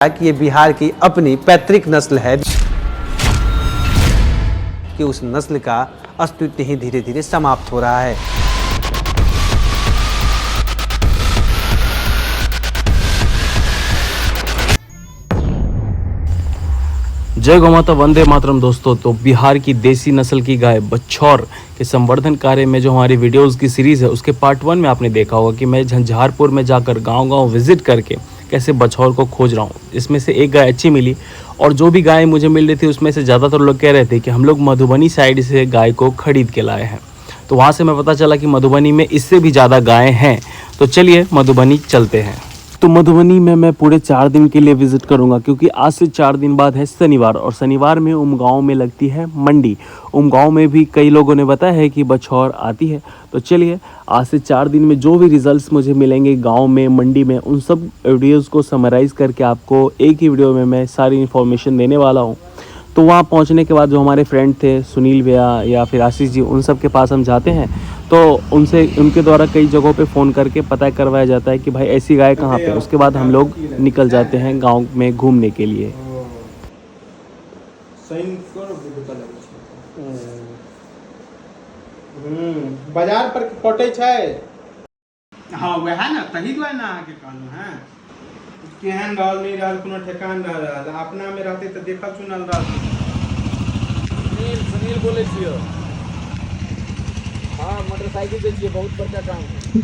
कि ये बिहार की अपनी पैतृक नस्ल है कि उस नस्ल का अस्तित्व ही धीरे धीरे समाप्त हो रहा है। जय गौ माता, वंदे मातरम। दोस्तों, तो बिहार की देसी नस्ल की गाय बछौर के संवर्धन कार्य में जो हमारी वीडियोस की सीरीज़ है उसके पार्ट 1 में आपने देखा होगा कि मैं झंझारपुर में जाकर गांव-गांव विजिट करके कैसे बछौर को खोज रहा हूँ। इसमें से एक गाय अच्छी मिली और जो भी गाय मुझे मिल रही थी उसमें से ज़्यादातर लोग कह रहे थे कि हम लोग मधुबनी साइड से गाय को खरीद के लाए हैं। तो वहाँ से मैं पता चला कि मधुबनी में इससे भी ज़्यादा गायें हैं। तो चलिए मधुबनी चलते हैं। तो मधुबनी में मैं पूरे 4 दिन के लिए विज़िट करूंगा क्योंकि आज से 4 दिन बाद है शनिवार और शनिवार में उमगांव में लगती है मंडी। उमगांव में भी कई लोगों ने बताया है कि बछौर आती है। तो चलिए आज से 4 दिन में जो भी रिजल्ट्स मुझे मिलेंगे गांव में, मंडी में, उन सब वीडियोज़ को समराइज़ करके आपको एक ही वीडियो में मैं सारी इन्फॉर्मेशन देने वाला हूँ। तो वहाँ पहुँचने के बाद जो हमारे फ्रेंड थे, सुनील भैया या फिर आशीष जी, उन सब के पास हम जाते हैं। तो उनके द्वारा कई जगहों पे फ़ोन करके पता करवाया जाता है कि भाई ऐसी गाय कहाँ पे। उसके बाद हम लोग निकल जाते हैं गांव में घूमने के लिए। बाजार पर पटे छै। हाँ वह ना तही दुआरे ना आके कहलू हैं केहन रहल नहीं रहल कोनो ठेकान न रहल। अपना में रहते तो देखल सुनल रहल। सुनील बोले छियो। हाँ, मोटरसाइकिल दे दिए, बहुत बड़का काम है।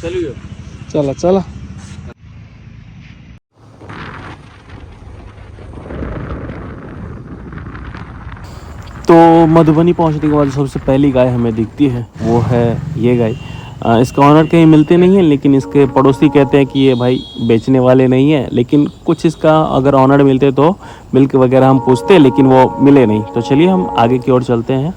चलिए चला चला। तो मधुबनी पहुंचने के बाद सबसे पहली गाय हमें दिखती है वो है ये गाय। इसका ऑनर कहीं मिलते नहीं है, लेकिन इसके पड़ोसी कहते हैं कि ये भाई बेचने वाले नहीं है। लेकिन कुछ इसका अगर ऑनर मिलते तो मिल्क वगैरह हम पूछते, लेकिन वो मिले नहीं। तो चलिए हम आगे की ओर चलते हैं।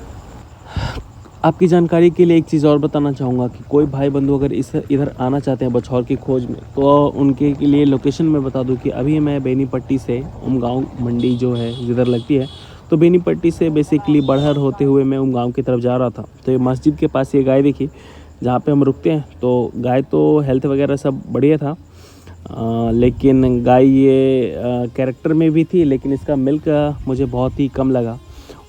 आपकी जानकारी के लिए एक चीज़ और बताना चाहूँगा कि कोई भाई बंधु अगर इधर आना चाहते हैं बछौर की खोज में, तो उनके के लिए लोकेशन मैं बता दूं कि अभी मैं बेनीपट्टी से उमगांव मंडी जो है जिधर लगती है, तो बेनीपट्टी से बेसिकली बड़हर होते हुए मैं उमगांव की तरफ जा रहा था। तो ये मस्जिद के पास ये गाय देखी जहाँ पे हम रुकते हैं। तो गाय तो हेल्थ वगैरह सब बढ़िया था, लेकिन गाय ये कैरेक्टर में भी थी, लेकिन इसका मिल्क मुझे बहुत ही कम लगा।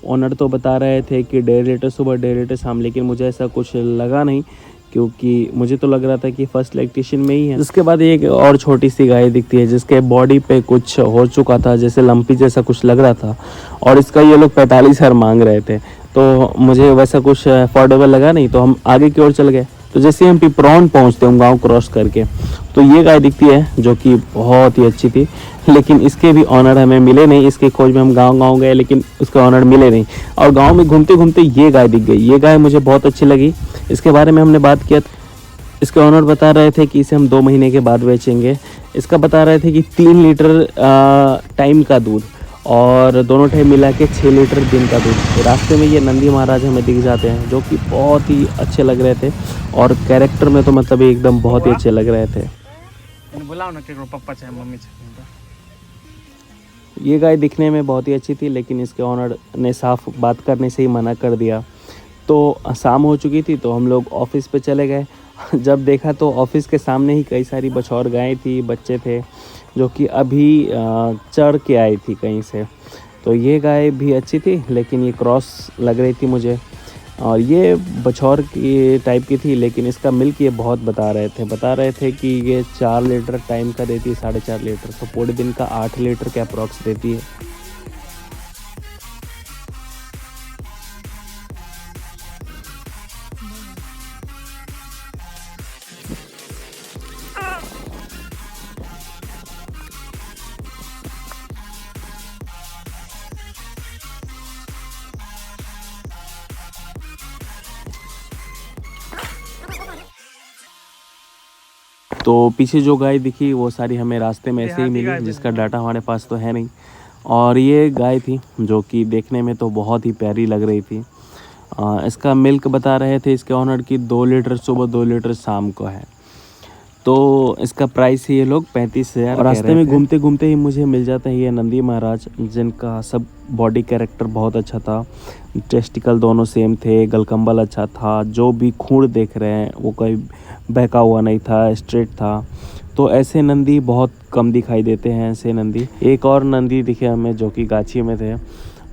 ओनर तो बता रहे थे कि 1.5 लीटर सुबह 1.5 लीटर शाम, लेकिन मुझे ऐसा कुछ लगा नहीं क्योंकि मुझे तो लग रहा था कि फर्स्ट लैक्टेशन में ही है। उसके बाद एक और छोटी सी गाय दिखती है जिसके बॉडी पे कुछ हो चुका था, जैसे लंपी जैसा कुछ लग रहा था, और इसका ये लोग 45,000 मांग रहे थे। तो मुझे वैसा कुछ अफोर्डेबल लगा नहीं, तो हम आगे की ओर चल गए। तो जैसे हम पिपरौन पहुँचते हैं गाँव क्रॉस करके, तो ये गाय दिखती है जो कि बहुत ही अच्छी थी, लेकिन इसके भी ऑनर हमें मिले नहीं। इसके खोज में हम गांव गए, लेकिन उसके ऑनर मिले नहीं। और गांव में घूमते घूमते ये गाय दिख गई। ये गाय मुझे बहुत अच्छी लगी। इसके बारे में हमने बात किया। इसके ऑनर बता रहे थे कि इसे हम 2 महीने के बाद बेचेंगे। इसका बता रहे थे कि 3 लीटर टाइम का दूध और दोनों टाइम मिला के 6 लीटर दिन का दूध। तो रास्ते में ये नंदी महाराज हमें दिख जाते हैं जो कि बहुत ही अच्छे लग रहे थे, और कैरेक्टर में तो मतलब एकदम बहुत ही अच्छे लग रहे थे। बुलाओ ना केकरो पप्पा चाहे मम्मी चाहे। ये गाय दिखने में बहुत ही अच्छी थी, लेकिन इसके ऑनर ने साफ बात करने से ही मना कर दिया। तो शाम हो चुकी थी, तो हम लोग ऑफिस पे चले गए। जब देखा तो ऑफिस के सामने ही कई सारी बछौर गायें थी, बच्चे थे जो कि अभी चढ़ के आई थी कहीं से। तो ये गाय भी अच्छी थी, लेकिन ये क्रॉस लग रही थी मुझे, और ये बछौर की टाइप की थी, लेकिन इसका मिल्क ये बहुत बता रहे थे कि ये 4 लीटर टाइम का देती है, 4.5 लीटर। तो पूरे दिन का 8 लीटर के अप्रॉक्स देती है। तो पीछे जो गाय दिखी वो सारी हमें रास्ते में ऐसे ही मिली, जिसका डाटा हमारे पास तो है नहीं। और ये गाय थी जो कि देखने में तो बहुत ही प्यारी लग रही थी। इसका मिल्क बता रहे थे इसके ऑनर की 2 लीटर सुबह 2 लीटर शाम को है। तो इसका प्राइस ही ये लोग 35,000। और रास्ते में घूमते घूमते ही मुझे मिल जाता है ये नंदी महाराज, जिनका सब बॉडी कैरेक्टर बहुत अच्छा था। टेस्टिकल दोनों सेम थे, गलकम्बल अच्छा था, जो भी खूंड देख रहे हैं वो कोई बहका हुआ नहीं था, स्ट्रेट था। तो ऐसे नंदी बहुत कम दिखाई देते हैं। ऐसे नंदी, एक और नंदी दिखे हमें जो कि गाछी में थे,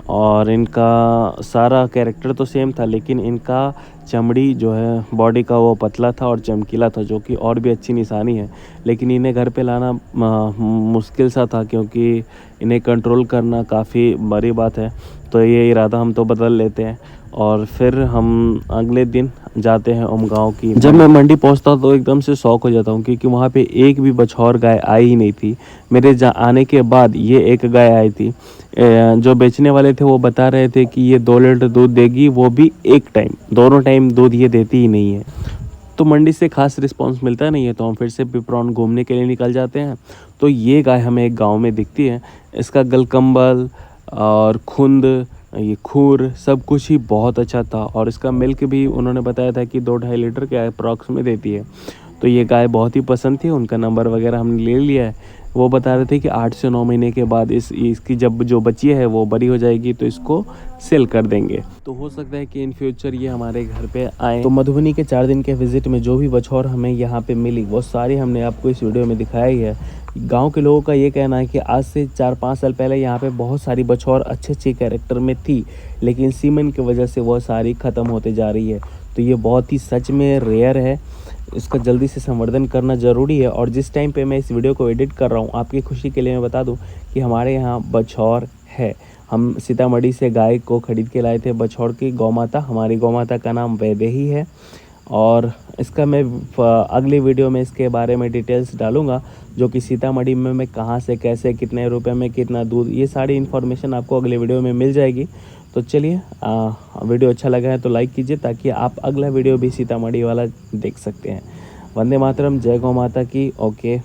और इनका सारा कैरेक्टर तो सेम था, लेकिन इनका चमड़ी जो है बॉडी का वो पतला था और चमकीला था, जो कि और भी अच्छी निशानी है। लेकिन इन्हें घर पे लाना मुश्किल सा था, क्योंकि इन्हें कंट्रोल करना काफ़ी बड़ी बात है। तो ये इरादा हम तो बदल लेते हैं और फिर हम अगले दिन जाते हैं उमगांव की। जब मैं मंडी पहुंचता तो एकदम से शॉक हो जाता हूं, क्योंकि वहां पे एक भी बछौर गाय आई ही नहीं थी। मेरे आने के बाद ये एक गाय आई थी। जो बेचने वाले थे वो बता रहे थे कि ये 2 लीटर दूध देगी, वो भी एक टाइम, दोनों टाइम दूध ये देती ही नहीं है। तो मंडी से खास रिस्पांस मिलता नहीं है, तो हम फिर से पिपरौन घूमने के लिए निकल जाते हैं। तो ये गाय हमें एक गांव में दिखती है। इसका गलकम्बल और खुंद, ये खूर, सब कुछ ही बहुत अच्छा था, और इसका मिल्क भी उन्होंने बताया था कि 2-2.5 लीटर के अप्रॉक्स में देती है। तो ये गाय बहुत ही पसंद थी, उनका नंबर वगैरह हमने ले लिया है। वो बता रहे थे कि 8 से 9 महीने के बाद इसकी जब जो बच्ची है वो बड़ी हो जाएगी तो इसको सेल कर देंगे। तो हो सकता है कि इन फ्यूचर ये हमारे घर पे आए। तो मधुबनी के 4 दिन के विजिट में जो भी बछौर हमें यहाँ पे मिली वो सारी हमने आपको इस वीडियो में दिखाया ही है। गांव के लोगों का ये कहना है कि आज से 4-5 साल पहले यहाँ पे बहुत सारी बछौर अच्छे कैरेक्टर में थी, लेकिन सीमन की वजह से वो सारी ख़त्म होते जा रही है। तो ये बहुत ही सच में रेयर है, इसका जल्दी से संवर्धन करना ज़रूरी है। और जिस टाइम पे मैं इस वीडियो को एडिट कर रहा हूँ, आपकी खुशी के लिए मैं बता दूँ कि हमारे यहाँ बछौर है। हम सीतामढ़ी से गाय को ख़रीद के लाए थे, बछौर की गौमाता। हमारी गौमाता का नाम वैदेही है, और इसका मैं अगली वीडियो में इसके बारे में डिटेल्स डालूंगा, जो कि सीतामढ़ी में मैं कहाँ से कैसे, कितने रुपए में कितना दूध, ये सारी इन्फॉर्मेशन आपको अगले वीडियो में मिल जाएगी। तो चलिए, वीडियो अच्छा लगा है तो लाइक कीजिए, ताकि आप अगला वीडियो भी सीतामढ़ी वाला देख सकते हैं। वंदे मातरम, जय गौ माता की। ओके।